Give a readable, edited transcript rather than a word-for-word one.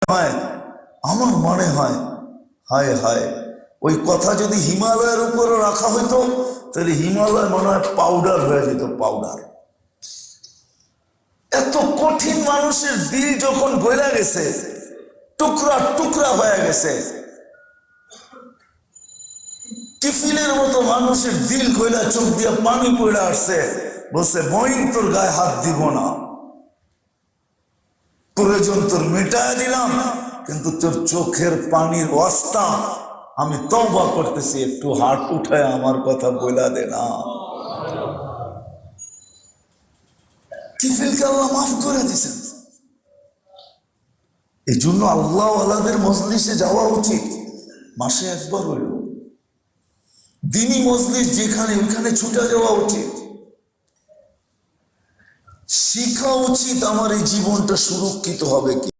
হয়, আমার মনে হয় হায় হায়, ওই কথা যদি হিমালয়ের উপরে রাখা হইতো তাহলে হিমালয় মনে হয় পাউডার হয়ে যেত, পাউডার। এত কঠিন মানুষের দিল যখন গলে গেছে, টুকরা টুকরা হয়ে গেছে, টিফিনের মতো মানুষের দিল গলা, চোখ দিয়ে পানি পড়ে আসছে, বলছে মইন তোর গায়ে হাত দিব না, প্রয়োজন তোর মেটায় দিলাম, কিন্তু তোর চোখের পানির ওয়াস্তা আমি তওবা করতেছি, একটু হাত উঠায় আমার কথা বলা দে না। টিফিলকে আল্লাহ মাফ করে দিয়েছেন। এই জন্য আল্লাহ ওয়ালাদের মজলিসে যাওয়া উচিত, মাসে একবার হইল দিনী মজলিস যেখানে, ওইখানে ছুটে যাওয়া উচিত। শিখা উচিত আমার এই জীবনটা সুরক্ষিত হবে কি।